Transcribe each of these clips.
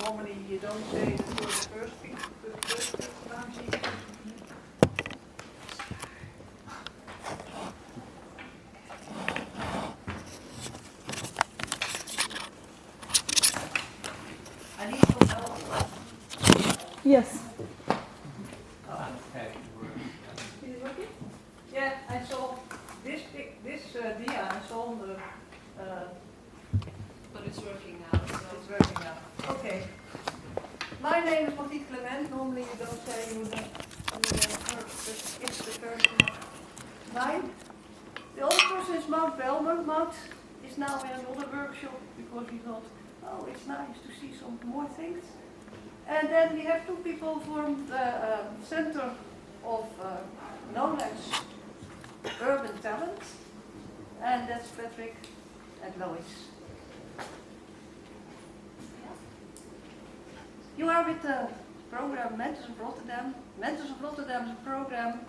normally you don't say the first thing, the first time. I need some help. Yes. Is it working? Yeah, I saw this dia. I saw on the. But it's working now. So. It's working now. Okay. My name is Mentee. Normally you don't say you first, it's the first name. The other person is Maud Belmer. Maud is now in another workshop because he thought, oh, it's nice to see some more things. And then we have two people from the Center of Knowledge, Urban Talent, and that's Patrick and Lois. You are with the program Mentors of Rotterdam. Mentors of Rotterdam is a program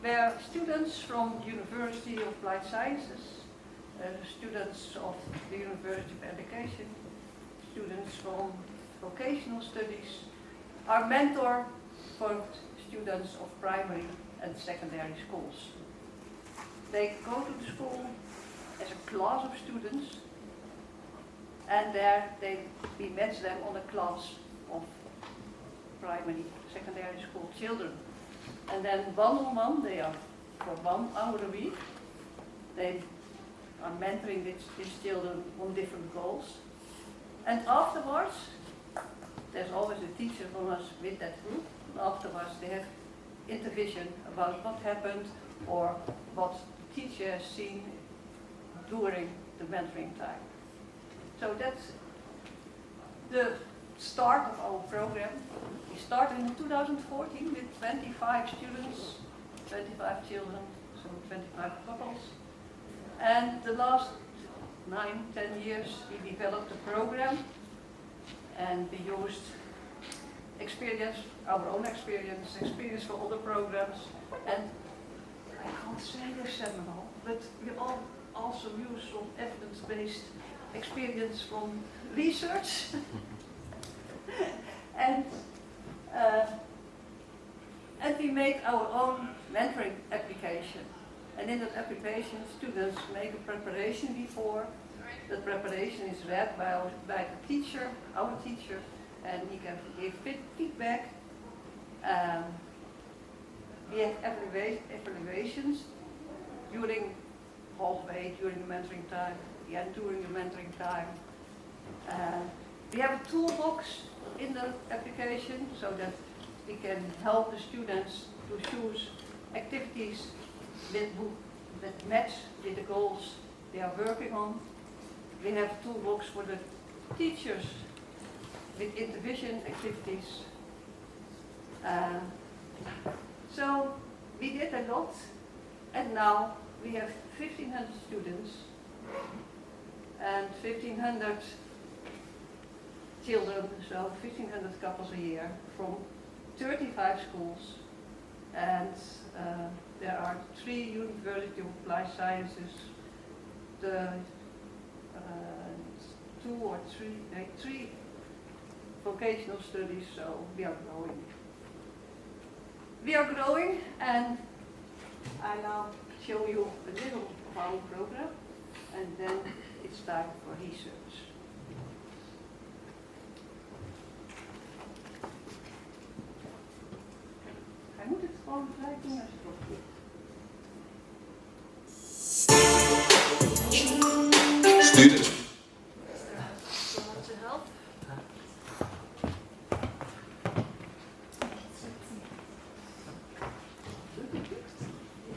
where students from the University of Applied Sciences, students of the University of Education, students from vocational studies are mentor for students of primary and secondary schools. They go to the school as a class of students, and there we match them on a class of primary, secondary school children. And then one-on-one, they are for 1 hour a week. They are mentoring these children on different goals. And afterwards, there's always a teacher from us with that group. And afterwards, they have intervision about what happened or what the teacher has seen during the mentoring time. So that's the start of our program. We started in 2014 with 25 students, 25 children, so 25 couples. And the last 9-10 years we developed a program and we used experience, our own experience from other programs, and I can't say this seminar, but we also use some evidence-based experience from research. And we make our own mentoring application. And in that application, students make a preparation before. The preparation is read by the teacher, our teacher, and he can give feedback. We have evaluations during halfway, during the mentoring time, during the mentoring time. We have a toolbox in the application so that we can help the students to choose activities that match with the goals they are working on. We have a toolbox for the teachers with intervision activities. So we did a lot, and now we have 1,500 students and 1,500 children, so 1,500 couples a year from 35 schools, and there are 3 University of Applied Sciences, the 3 vocational studies, so we are growing. We are growing, and I now show you a little of our program, and then it's time for research. Hij moet het gewoon gelijk doen als je het opdoet. Students. Want to help?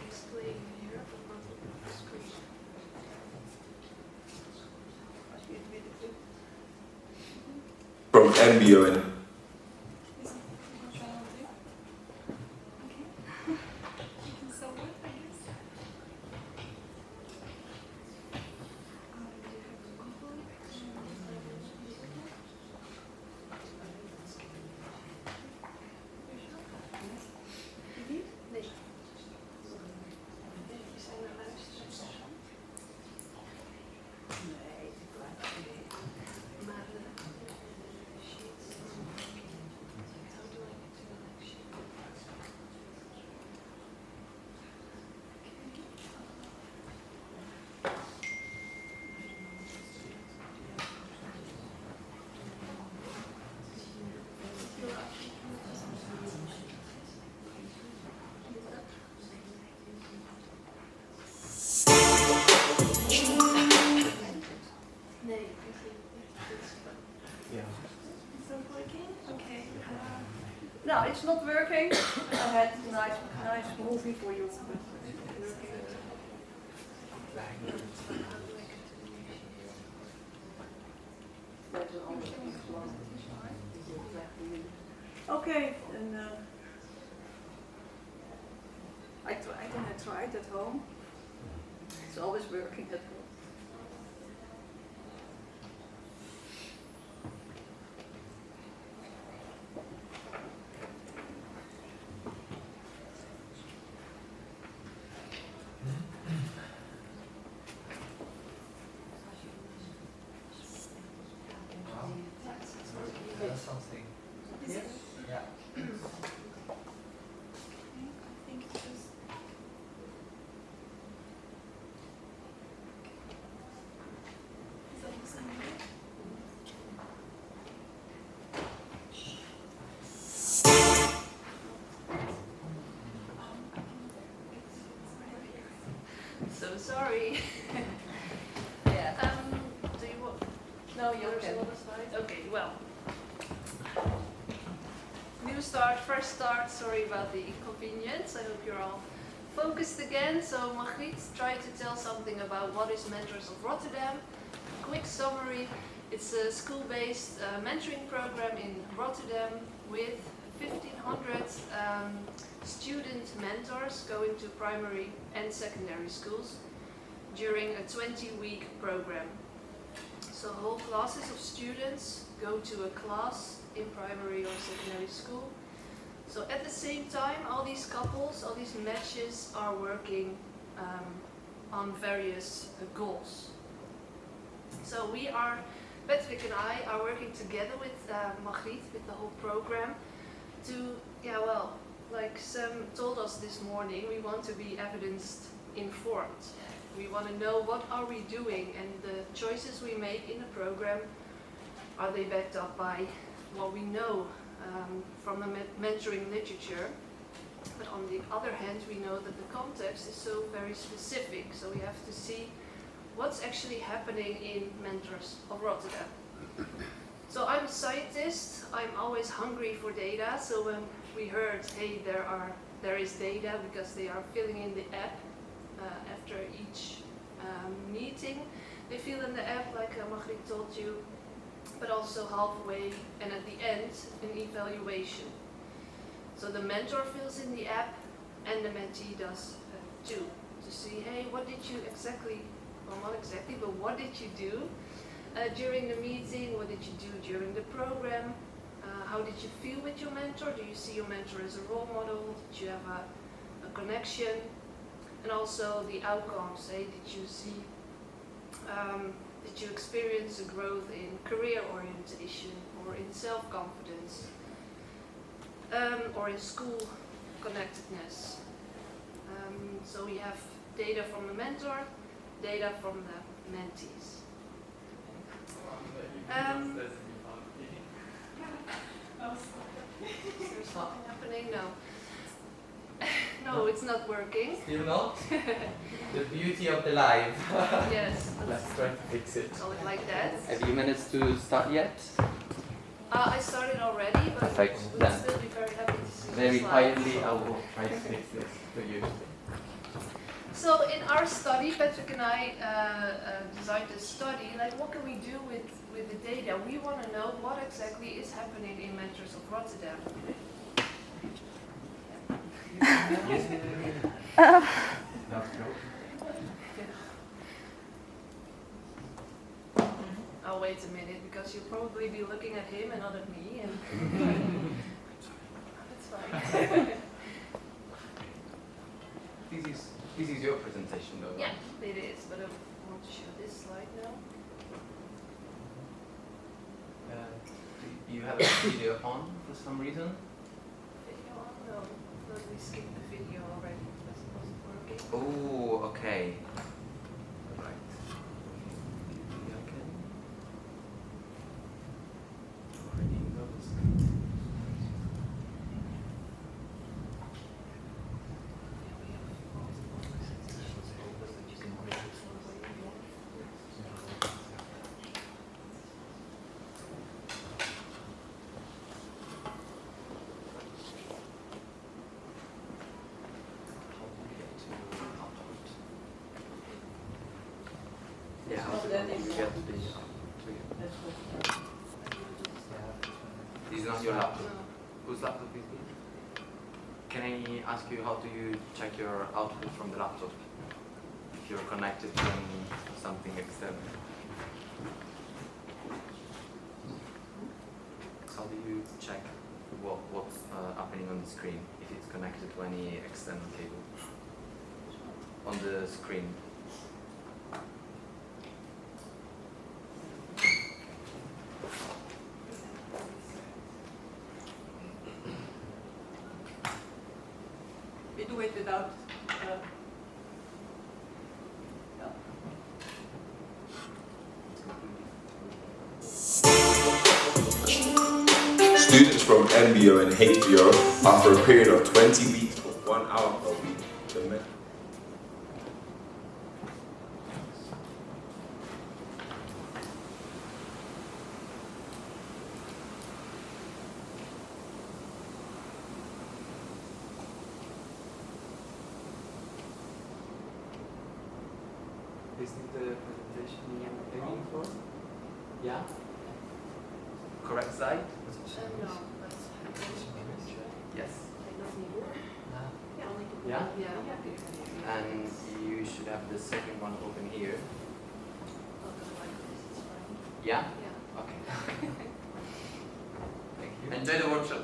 Explain here about the screen. From MBO in. Yeah. Is that working? Okay. No, it's not working. I had a nice movie for you. But it's not working. Okay, and I tried at home. It's always working at home. That's something. Is it? Yeah. I think it was. Is that something? So sorry. Yeah. Do you want? No, you There's can. another slide. Okay, well. New start, first start, sorry about the inconvenience. I hope you're all focused again. So Margriet tried to tell something about what is Mentors of Rotterdam. Quick summary, it's a school-based mentoring program in Rotterdam with 1,500 student mentors going to primary and secondary schools during a 20-week program. So whole classes of students go to a class in primary or secondary school. So at the same time, all these couples, all these matches are working on various goals. So we are, Patrick and I are working together with Margriet, with the whole program to, like Sam told us this morning, we want to be evidence informed. We want to know what are we doing, and the choices we make in the program, are they backed up by what we know from the mentoring literature. But on the other hand, we know that the context is so very specific, so we have to see what's actually happening in Mentors of Rotterdam. So I'm a scientist, I'm always hungry for data, so when we heard, hey, there is data because they are filling in the app after each meeting, they fill in the app like Margriet told you, but also halfway and at the end an evaluation. So the mentor fills in the app and the mentee does too, to see, hey, what did you exactly, well not exactly, but what did you do during the meeting, what did you do during the program, how did you feel with your mentor, do you see your mentor as a role model, did you have a connection, and also the outcomes, hey, did you see, did you experience a growth in career orientation or in self-confidence or in school connectedness. So we have data from the mentor, data from the mentees. Is there something happening? No. No, it's not working. Still not? The beauty of the live. Yes. Let's try to fix it. Call it like that. Have you managed to start yet? I started already, but Perfect. we'll Then. still be very happy to see Very the slides. quietly, I will try to fix this for you. So in our study, Patrick and I designed a study, like what can we do with the data? We want to know what exactly is happening in Mentors of Rotterdam. I'll wait a minute because you'll probably be looking at him and not at me. And that's fine. This is your presentation though. Yeah, it is, but I want to show this slide now. Do you have a video on for some reason? Video on? No, but we skipped the video already because it wasn't working. Oh, okay. Right. Maybe I can. Already noticed. Yeah, we have multiple presentations open, but you can always one way if you want. that is Get this. that's good. This is not your laptop. Whose laptop is this? Can I ask you how do you check your output from the laptop? If you're connected to something external. How do you check what's happening on the screen if it's connected to any external cable? On the screen. We do it without. Yeah. Students from MBO and HBO, after a period of 20 weeks of 1 hour per week, the Is this the presentation you're aiming for? Yeah? Correct side? No, but Yes. Yeah? yeah. And you should have the second one open here. Yeah? Yeah. Okay. Thank you. Enjoy the workshop.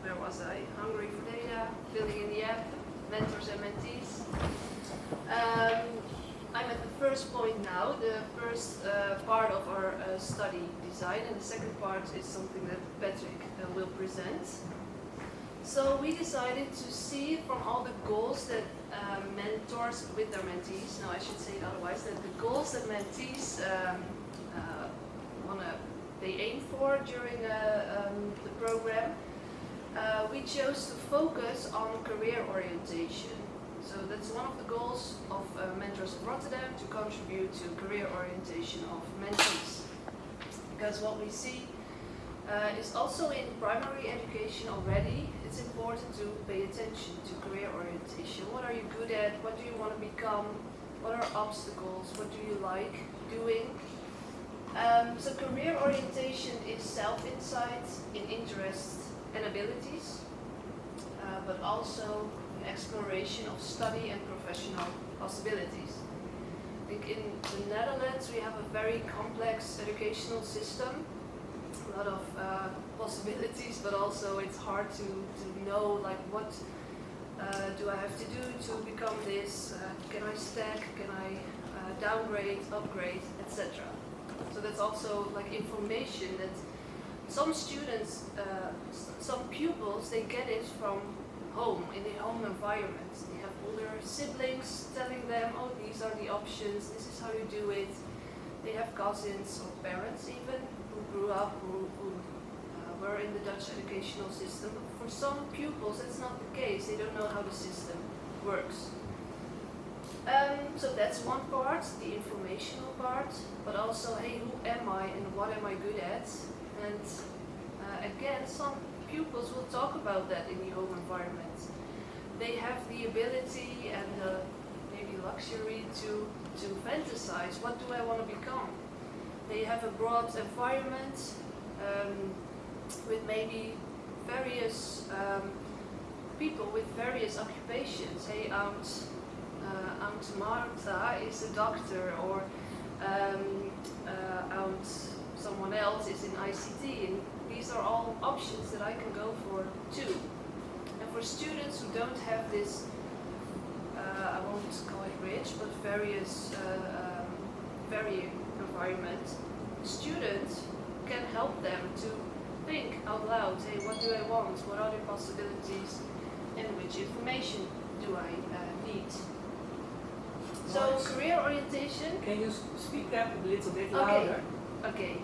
Where was I? Hungry for data, building in the app, mentors and mentees. I'm at the first point now, the first part of our study design, and the second part is something that Patrick will present. So we decided to see from all the goals that mentors with their mentees, no I should say it otherwise, that the goals that mentees they aim for during the program, we chose to focus on career orientation. So that's one of the goals of Mentors of Rotterdam, to contribute to career orientation of mentees. Because what we see is also in primary education already, it's important to pay attention to career orientation. What are you good at? What do you want to become? What are obstacles? What do you like doing? So career orientation is self-insight in interests and abilities, but also an exploration of study and professional possibilities. I think in the Netherlands we have a very complex educational system, a lot of possibilities, but also it's hard to know like what do I have to do to become this, can I stack, can I downgrade, upgrade, etc. So that's also like information that some students, some pupils, they get it from home, in the home environment. They have older siblings telling them, oh, these are the options, this is how you do it. They have cousins or parents even who grew up, who were in the Dutch educational system. For some pupils, that's not the case. They don't know how the system works. So that's one part, the informational part, but also, hey, who am I and what am I good at? And again, some pupils will talk about that in the home environment. They have the ability and the maybe luxury to fantasize, what do I want to become? They have a broad environment with maybe various people with various occupations. Hey, Aunt Martha is a doctor, or Aunt someone else is in ICT, and these are all options that I can go for too. And for students who don't have this, I won't call it rich, but varying environment, students can help them to think out loud, hey, what do I want, what are the possibilities, and which information do I need. So career orientation. Can you speak up a little bit louder? Okay.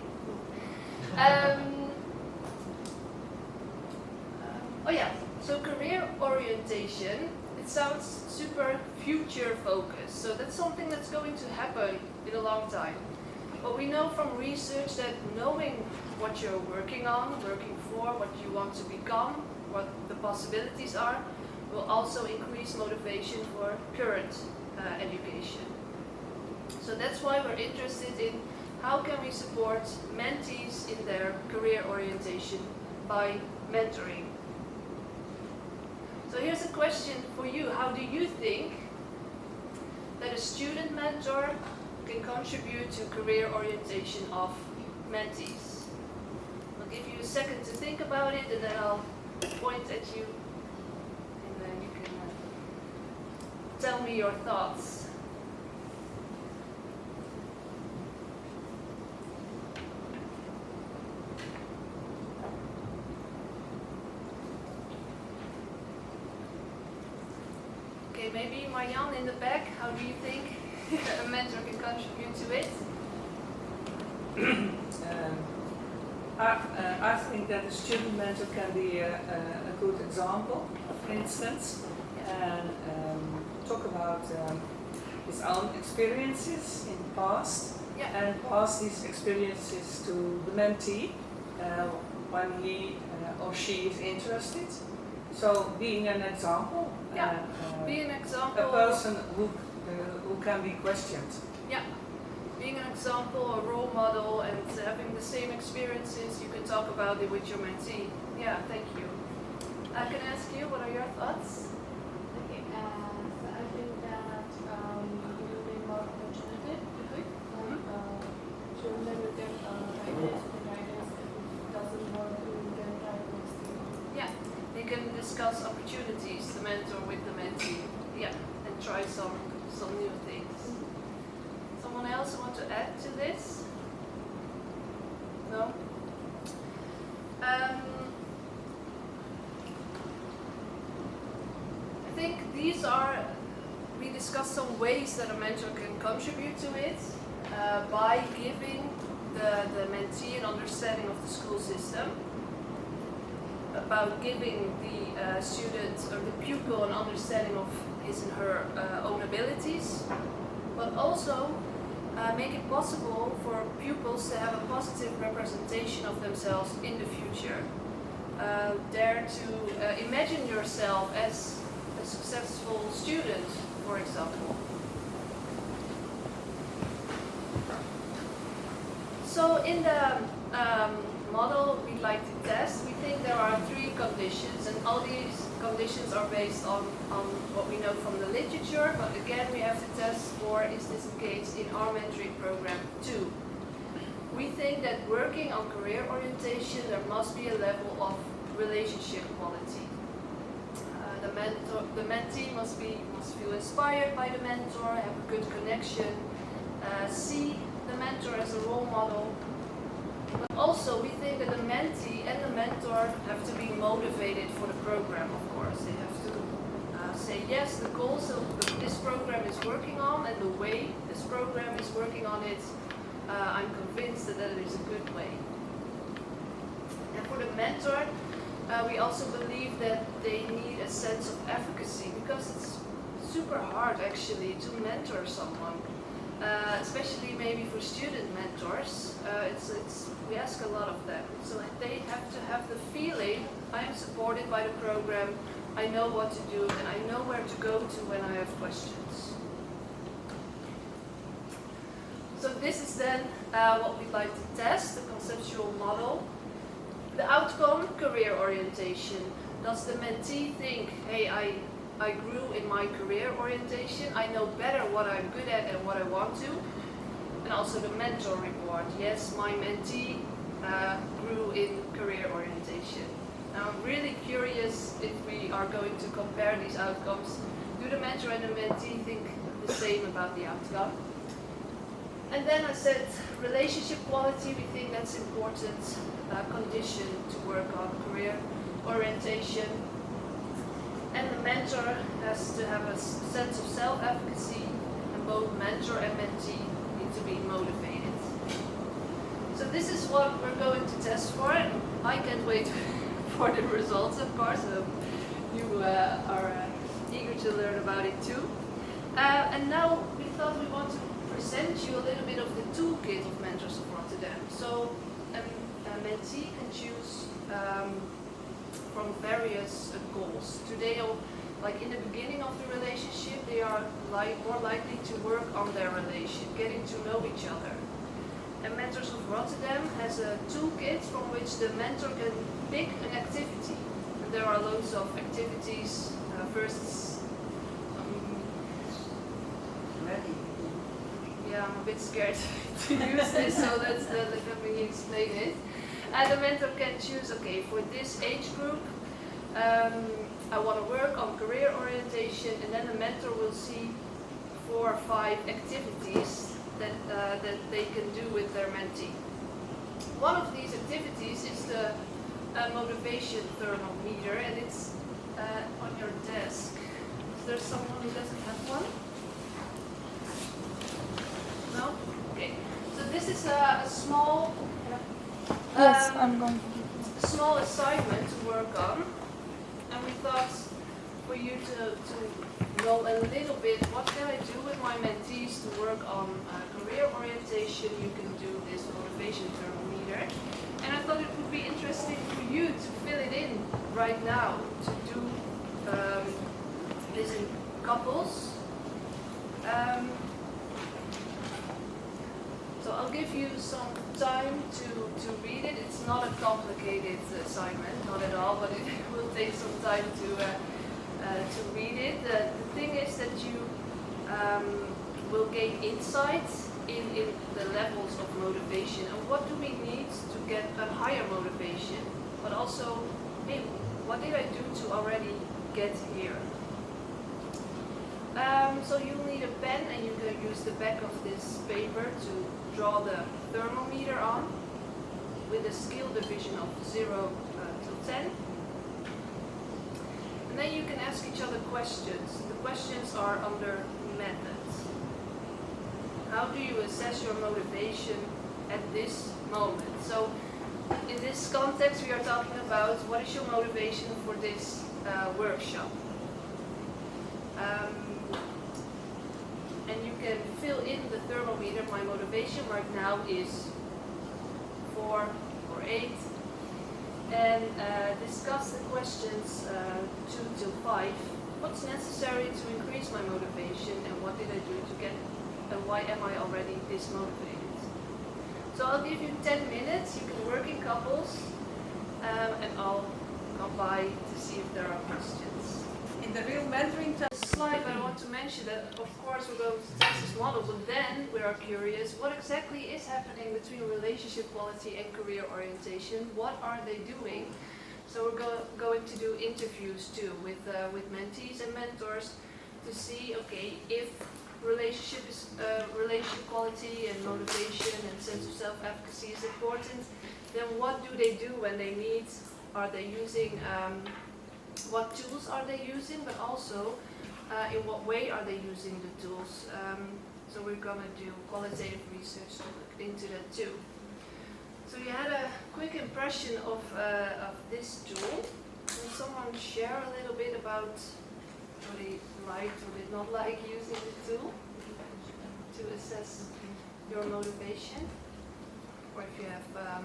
Oh yeah, so career orientation, it sounds super future focused. So that's something that's going to happen in a long time. But we know from research that knowing what you're working on, working for, what you want to become, what the possibilities are, will also increase motivation for current education. So that's why we're interested in how can we support mentees in their career orientation by mentoring. So here's a question for you. How do you think that a student mentor can contribute to career orientation of mentees? I'll give you a second to think about it, and then I'll point at you, and then you can tell me your thoughts. Okay, maybe Marjan in the back, how do you think a mentor can contribute to it? I think that a student mentor can be a good example, for instance, and talk about his own experiences in the past, Yeah. and pass these experiences to the mentee when he or she is interested. So being an example, Yeah. and, Be an a example. person who can be questioned. Yeah. Being an example, a role model, and having the same experiences, you can talk about it with your mentee. Yeah, thank you. I can ask you, what are your thoughts? Okay, so I think that it will be more opportunity. Children will get guidance, the guidance if it doesn't work, we will get guidance. Yeah, you can discuss opportunities, the mentor with the mentee. Yeah, and try some new things. Someone else want to add to this? No? I think these are, we discussed some ways that a mentor can contribute to it by giving the mentee an understanding of the school system, about giving the student or the pupil an understanding of his and her own abilities, but also make it possible for pupils to have a positive representation of themselves in the future. Dare to imagine yourself as a successful student, for example. So in the model we'd like to test, we think there are 3 conditions, and all these conditions are based on what we know from the literature, but again we have to test for, is this the case in our mentoring program too. We think that working on career orientation, there must be a level of relationship quality. The mentee must feel inspired by the mentor, have a good connection, see the mentor as a role model. But also we think that the mentee and the mentor have to be motivated for the program, of course. They have to say, yes, the goals that this program is working on and the way this program is working on it, I'm convinced that it is a good way. And for the mentor, we also believe that they need a sense of efficacy, because it's super hard actually to mentor someone. Especially maybe for student mentors, we ask a lot of them. So they have to have the feeling, I am supported by the program, I know what to do, and I know where to go to when I have questions. So this is then what we'd like to test, the conceptual model. The outcome, career orientation. Does the mentee think, hey, I grew in my career orientation, I know better what I'm good at and what I want to? And also the mentor report. Yes, my mentee grew in career orientation. Now I'm really curious if we are going to compare these outcomes. Do the mentor and the mentee think the same about the outcome? And then I said relationship quality, we think that's important condition to work on career orientation. And the mentor has to have a sense of self-efficacy, and both mentor and mentee need to be motivated. So this is what we're going to test for, and I can't wait for the results, of course. You are eager to learn about it too. And now we thought we want to present you a little bit of the toolkit of Mentors of Rotterdam. So a mentee can choose from various goals. Today like in the beginning of the relationship, they are more likely to work on their relationship, getting to know each other. And Mentors of Rotterdam has a toolkit from which the mentor can pick an activity. And there are loads of activities. First, Ready. yeah, I'm a bit scared to use this, so let me explain it. The mentor can choose, okay, for this age group, I want to work on career orientation, and then the mentor will see 4 or 5 activities that they can do with their mentee. One of these activities is the motivation thermometer, and it's on your desk. Is there someone who doesn't have one? No? Okay. So this is a small Yes, I'm going to. small assignment to work on, and we thought for you to know a little bit what can I do with my mentees to work on career orientation, you can do this motivation thermometer. And I thought it would be interesting for you to fill it in right now, to do this in couples. So I'll give you some time to read it. It's not a complicated assignment, not at all, but it will take some time to read it. The thing is that you will gain insights in the levels of motivation and what do we need to get a higher motivation, but also, hey, what did I do to already get here? So you'll need a pen, and you can use the back of this paper to draw the thermometer on with a skill division of 0 to 10. And then you can ask each other questions. The questions are under methods. How do you assess your motivation at this moment? So in this context we are talking about what is your motivation for this workshop. And you can fill in the thermometer. My motivation right now is 4 or 8. And discuss the questions 2 to 5. What's necessary to increase my motivation, and what did I do to get, and why am I already this motivated? So I'll give you 10 minutes. You can work in couples, and I'll come by to see if there are questions. In the real mentoring Slide, but I want to mention that of course we're going to test this model, but then we are curious what exactly is happening between relationship quality and career orientation. What are they doing? So we're going to do interviews too with mentees and mentors to see, okay, if relationship quality and motivation and sense of self-efficacy is important, then what do they do when they meet? Are they using what tools are they using, but also in what way are they using the tools? So we're going to do qualitative research to look into that too. So you had a quick impression of this tool. Can someone share a little bit about what they liked or did not like using the tool to assess your motivation? Or if you have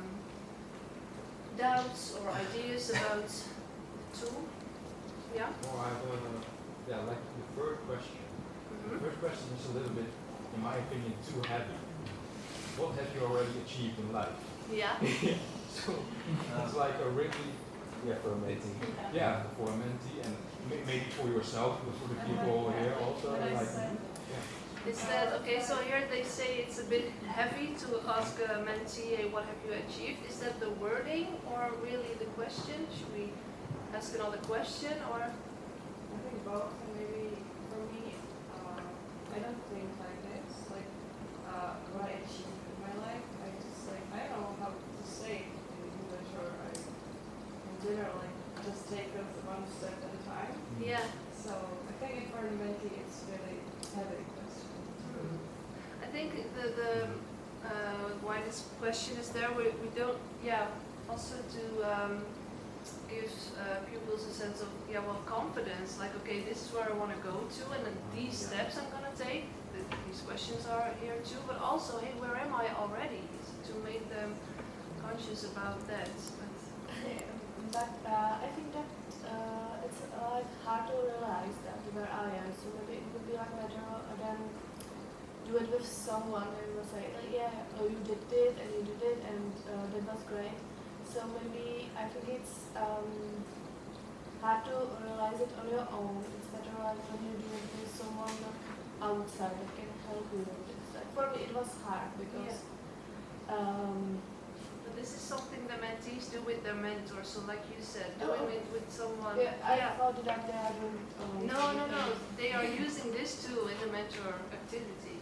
doubts or ideas about the tool? Yeah? Well, I have like the third question. The first question is a little bit, in my opinion, too heavy. What have you already achieved in life? Yeah. So it's like a really, for a mentee. Yeah, for a mentee, and maybe for yourself, but for the people here also. Is that okay? So here they say it's a bit heavy to ask a mentee, hey, what have you achieved? Is that the wording or really the question? Should we ask another question or? I think both, and maybe for me, I don't think like this, like what I achieved in my life. I just like, I don't know how to say it in English, or in general, like just take it one step at a time. Yeah. So I think for the mentee, it's really heavy question. I think the why this question is there, we don't, also to give pupils a sense of, confidence, like, okay, this is where I want to go to, and then these steps I'm going to take, these questions are here too, but also, hey, where am I already, to make them conscious about that. But I think that it's like hard to realize that where I am. So maybe it would be like better than do it with someone who will say like, yeah, oh you did it and you did it and that was great. So maybe I think it's hard to realize it on your own. It's better like when you do it with someone outside that can help you with this. Like for me it was hard because But this is something the mentees do with their mentors. So like you said, doing it with someone. I thought that they are doing No. They are using this too in the mentor activity.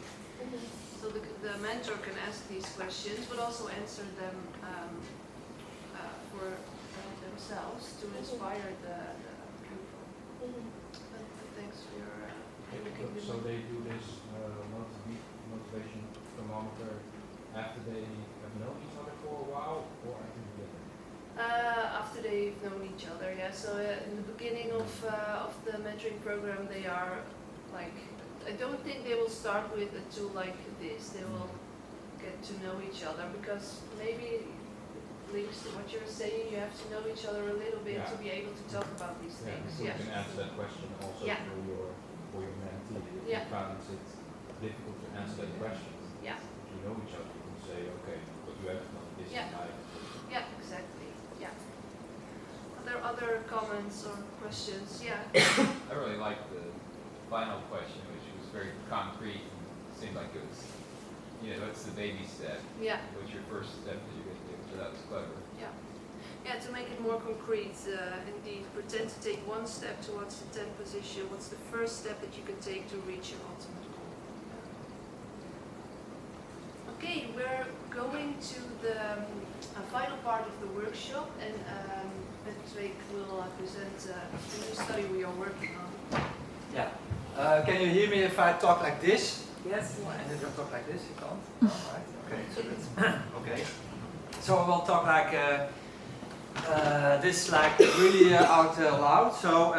So the mentor can ask these questions, but also answer them for themselves to inspire the pupil. But thanks for your looking. So they do this motivation thermometer after they have known each other for a while, or at the beginning? After they've known each other, yeah. So in the beginning of the mentoring program, they are like, I don't think they will start with a tool like this. They will get to know each other because maybe links to what you're saying. You have to know each other a little bit to be able to talk about these things. So you can answer that question also for your mentee. If you found it difficult to answer that question, if you know each other, you can say, okay, but you have to know this is my. Yeah, exactly. Yeah. Are there other comments or questions? Yeah. I really liked the final question, which was very concrete and seemed like it was, it's the baby step. Yeah. What's your first step that you're going to do? So that was clever. Yeah. Yeah, to make it more concrete, indeed, pretend to take one step towards the 10th position. What's the first step that you can take to reach your ultimate goal? Okay, we're going to the final part of the workshop, and Patrick will present the new study we are working on. Yeah. Can you hear me if I talk like this? Yes. And if I talk like this, you can't? Alright, okay. So that's okay. So I will talk like this, like really out loud. So,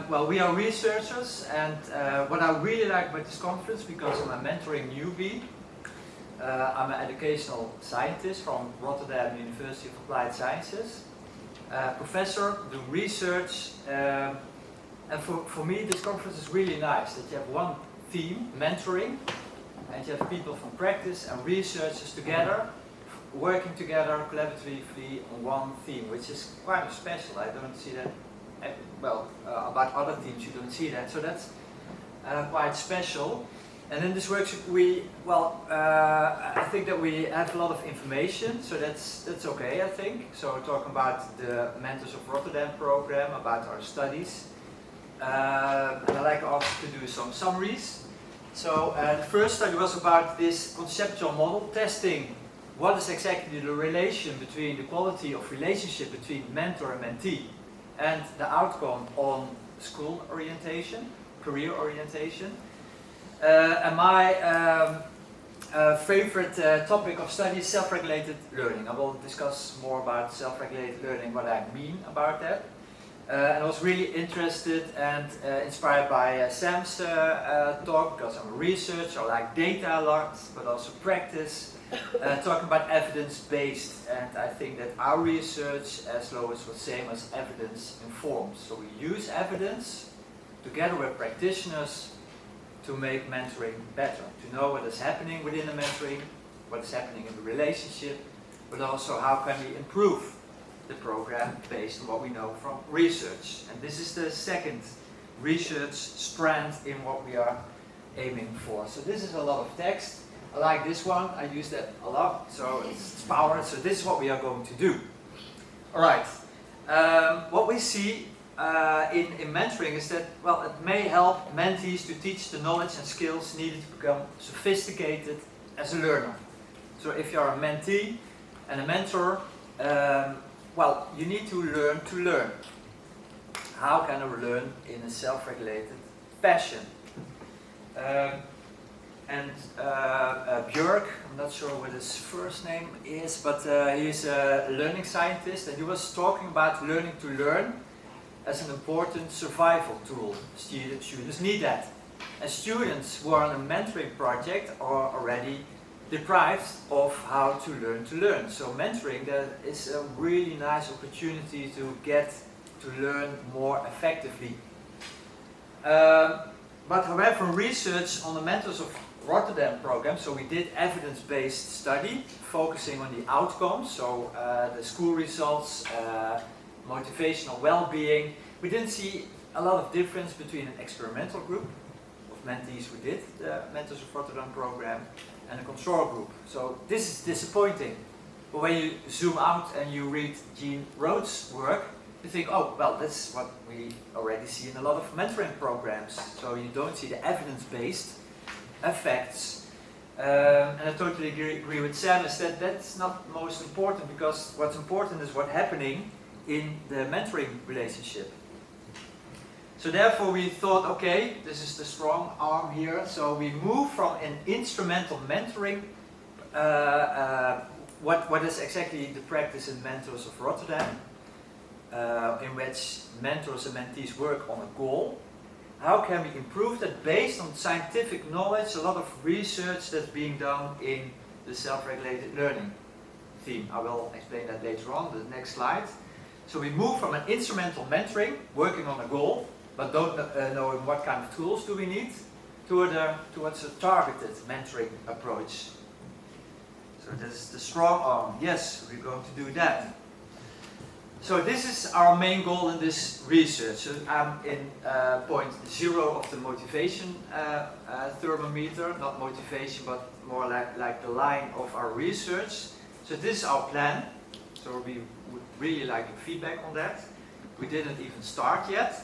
well, we are researchers, and what I really like about this conference, because I'm a mentoring newbie, I'm an educational scientist from Rotterdam University of Applied Sciences, professor, do research, and for me this conference is really nice, that you have one theme, mentoring, and you have people from practice and researchers together, working together collaboratively on one theme, which is quite special. I don't see that, about other themes you don't see that, so that's quite special. And in this workshop I think that we have a lot of information, so that's okay, I think. So we're talking about the Mentors of Rotterdam program, about our studies. And I'd like also to do some summaries. So the first study was about this conceptual model, testing what is exactly the relation between the quality of relationship between mentor and mentee, and the outcome on school orientation, career orientation. And my favorite topic of study is self-regulated learning. I will discuss more about self-regulated learning, what I mean about that. And I was really interested and inspired by Sam's talk, because I'm a researcher, I like data a lot, but also practice, talking about evidence-based. And I think that our research, as Lois was saying, was evidence-informed. So we use evidence together with practitioners to make mentoring better, to know what is happening within the mentoring, what is happening in the relationship, but also how can we improve the program based on what we know from research. And this is the second research strand in what we are aiming for. So this is a lot of text. I like this one, I use that a lot, so it's powered. So this is what we are going to do. Alright, what we see in mentoring is that, well, it may help mentees to teach the knowledge and skills needed to become sophisticated as a learner. So if you're a mentee and a mentor, well, you need to learn. How can I learn in a self-regulated fashion? Björk, I'm not sure what his first name is, but he's a learning scientist, and he was talking about learning to learn as an important survival tool. Students need that. And students who are on a mentoring project are already deprived of how to learn. So mentoring, that is a really nice opportunity to get to learn more effectively But however, research on the Mentors of Rotterdam program, so we did evidence-based study focusing on the outcomes, so the school results, motivational well-being. We didn't see a lot of difference between an experimental group of mentees who did the Mentors of Rotterdam program and a control group. So this is disappointing. But when you zoom out and you read Jean Rhodes' work, you think, oh, well, that's what we already see in a lot of mentoring programs. So you don't see the evidence-based effects. And I totally agree with Sam, is that that's not most important, because what's important is what's happening in the mentoring relationship. So therefore we thought, okay, this is the strong arm here, so we move from an instrumental mentoring, what is exactly the practice in Mentors of Rotterdam, in which mentors and mentees work on a goal. How can we improve that based on scientific knowledge, a lot of research that's being done in the self-regulated learning theme. I will explain that later on, the next slide. So we move from an instrumental mentoring, working on a goal, but don't know what kind of tools do we need, towards a targeted mentoring approach. So this is the strong arm. Yes, we're going to do that. So this is our main goal in this research. So I'm in point 0 of the motivation thermometer, not motivation, but more like the line of our research. So this is our plan. So we would really like feedback on that. We didn't even start yet,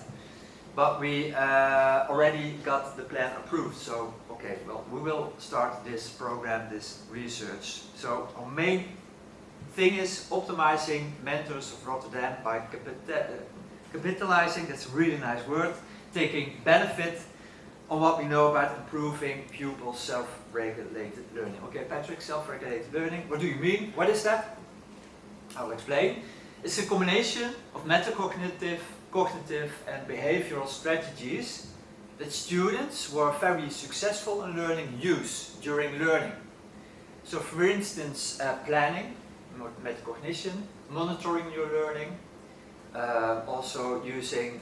but we already got the plan approved. So okay, well, we will start this program, this research. So our main thing is optimizing Mentors of Rotterdam by capitalizing, that's a really nice word, taking benefit on what we know about improving pupils' self-regulated learning. Okay, Patrick, self-regulated learning, what do you mean? What is that? I'll explain. It's a combination of metacognitive, cognitive and behavioral strategies that students who are very successful in learning use during learning. So for instance, planning, metacognition, monitoring your learning, also using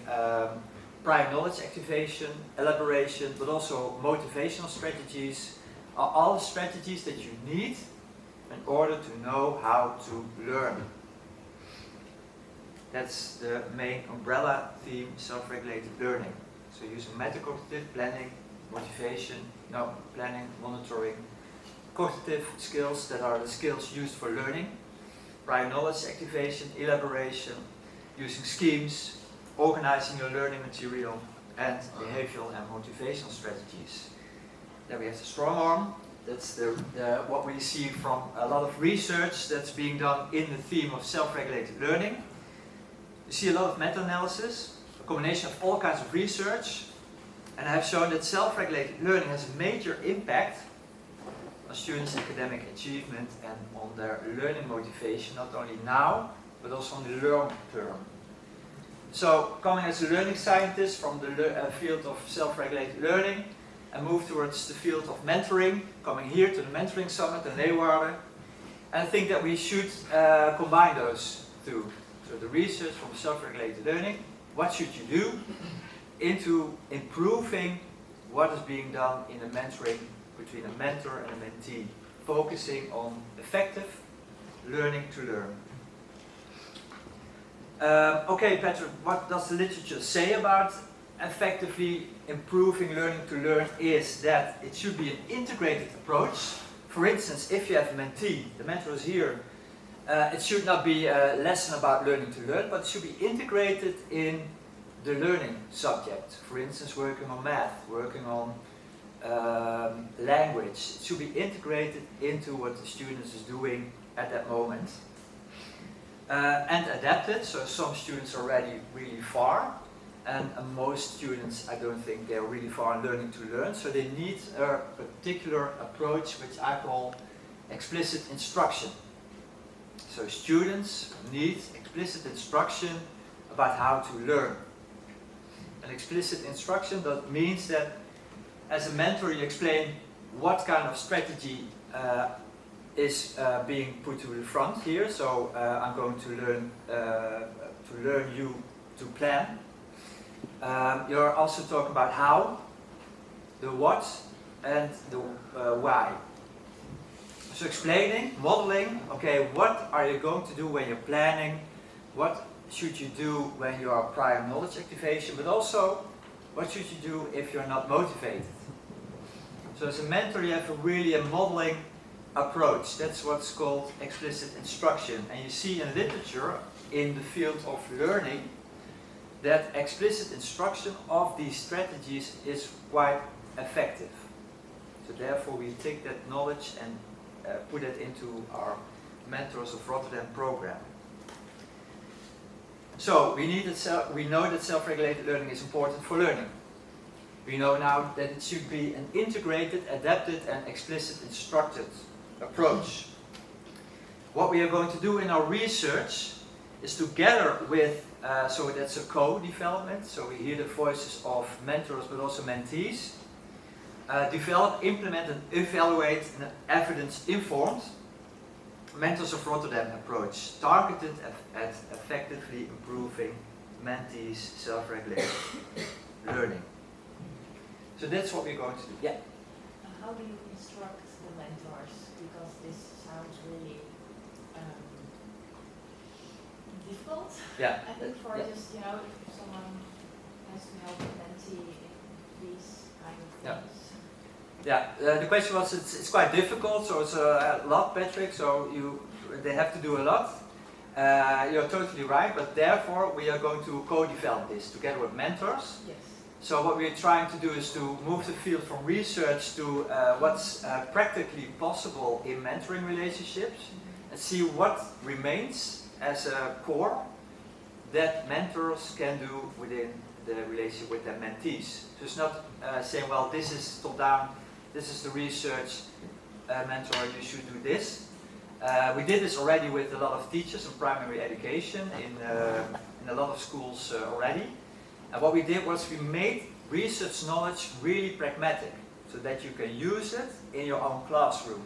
prior knowledge activation, elaboration, but also motivational strategies are all the strategies that you need in order to know how to learn. That's the main umbrella theme, self-regulated learning. So using metacognitive, planning, motivation, planning, monitoring, cognitive skills that are the skills used for learning, prior knowledge activation, elaboration, using schemes, organizing your learning material, and behavioral and motivational strategies. Then we have the strong arm. That's what we see from a lot of research that's being done in the theme of self-regulated learning. You see a lot of meta-analysis, a combination of all kinds of research, and I have shown that self-regulated learning has a major impact on students' academic achievement and on their learning motivation, not only now, but also on the long term. So, coming as a learning scientist from the field of self-regulated learning, and move towards the field of mentoring, coming here to the Mentoring Summit in Leeuwarden, and I think that we should combine those two. So the research from self-regulated learning, what should you do, into improving what is being done in a mentoring between a mentor and a mentee, focusing on effective learning to learn. Okay, Patrick, what does the literature say about effectively improving learning to learn? Is that it should be an integrated approach. For instance, if you have a mentee, the mentor is here, it should not be a lesson about learning to learn, but it should be integrated in the learning subject. For instance, working on math, working on language. It should be integrated into what the student is doing at that moment. And adapted, so some students are already really far, and most students, I don't think they're really far in learning to learn, so they need a particular approach which I call explicit instruction. So students need explicit instruction about how to learn. And explicit instruction, that means that as a mentor you explain what kind of strategy is being put to the front here. So I'm going to learn you to plan. You're also talking about how, the what, and the why. So explaining, modeling, okay, what are you going to do when you're planning, what should you do when you are prior knowledge activation, but also what should you do if you're not motivated. So as a mentor you have really a modeling approach. That's what's called explicit instruction. And you see in literature, in the field of learning, that explicit instruction of these strategies is quite effective. So therefore we take that knowledge and put it into our Mentors of Rotterdam program. So we know that self-regulated learning is important for learning. We know now that it should be an integrated, adapted and explicit instructed approach. What we are going to do in our research is together with, so that's a co-development, so we hear the voices of mentors but also mentees, develop, implement and evaluate an evidence-informed Mentors of Rotterdam approach targeted at effectively improving mentees' self-regulated learning. So that's what we're going to do. Yeah? How do you instruct the mentors? Because this sounds really difficult. Yeah. I think for just, you know, if someone has to help a mentee in these kind of things. Yeah, the question was, it's quite difficult, so it's a lot, Patrick, so they have to do a lot. You're totally right, but therefore we are going to co-develop this together with mentors. Yes. So what we're trying to do is to move the field from research to what's practically possible in mentoring relationships and see what remains as a core that mentors can do within the relationship with their mentees. So it's not saying, well, this is top down, this is the research, mentor, you should do this. We did this already with a lot of teachers in primary education in a lot of schools already. And what we did was we made research knowledge really pragmatic so that you can use it in your own classroom.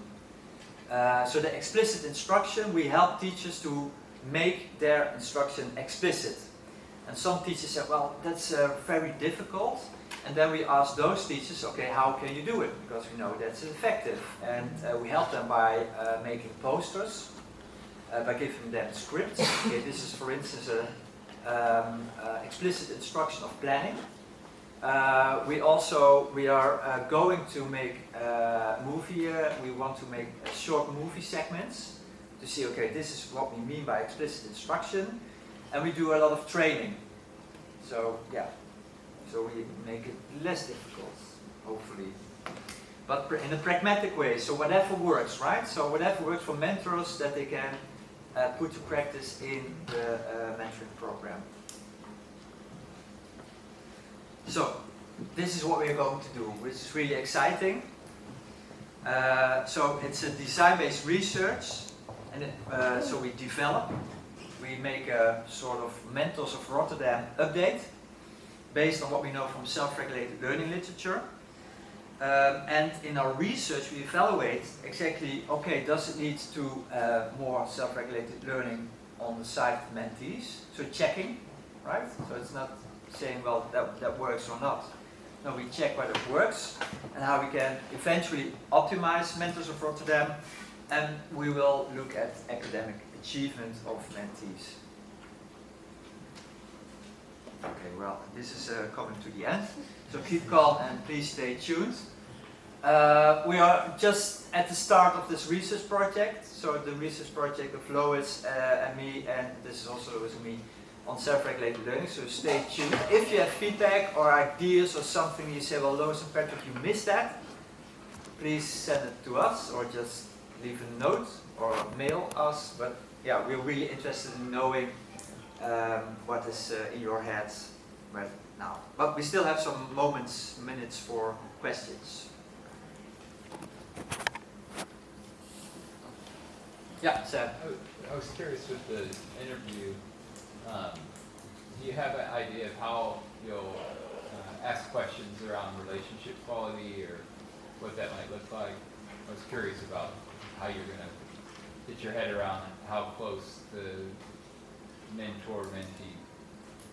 So the explicit instruction, we help teachers to make their instruction explicit. And some teachers said, well, that's very difficult. And then we ask those teachers, okay, how can you do it? Because we know that's effective. And we help them by making posters, by giving them scripts. Okay, this is, for instance, explicit instruction of planning. We are going to make movie. We want to make short movie segments to see. Okay, this is what we mean by explicit instruction, and we do a lot of training. So yeah, so we make it less difficult, hopefully, but in a pragmatic way. So whatever works, right? So whatever works for mentors that they can put to practice in the mentoring program. So, this is what we're going to do, which is really exciting. So it's a design-based research, and so we develop, we make a sort of Mentors of Rotterdam update based on what we know from self-regulated learning literature. And in our research we evaluate exactly, okay, does it lead to more self-regulated learning on the side of mentees? So checking, right? So it's not saying, well, that works or not. No, we check whether it works and how we can eventually optimize Mentors of Rotterdam, and we will look at academic achievement of mentees. Okay, well, this is coming to the end, so keep calm and please stay tuned. We are just at the start of this research project, so the research project of Lois and me, and this is also Lois and me, on self-regulated learning, so stay tuned. If you have feedback or ideas or something you say, well, Lois and Patrick, you missed that, please send it to us or just leave a note or mail us. But yeah, we're really interested in knowing what is in your heads right now. But we still have some minutes for questions. Yeah, Sam. I was curious with the interview. Do you have an idea of how you'll ask questions around relationship quality or what that might look like? I was curious about how you're going to get your head around how close the mentor-mentee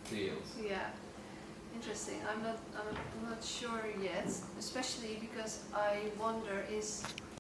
feels. Yeah. Interesting. I'm not sure yet, especially because I wonder is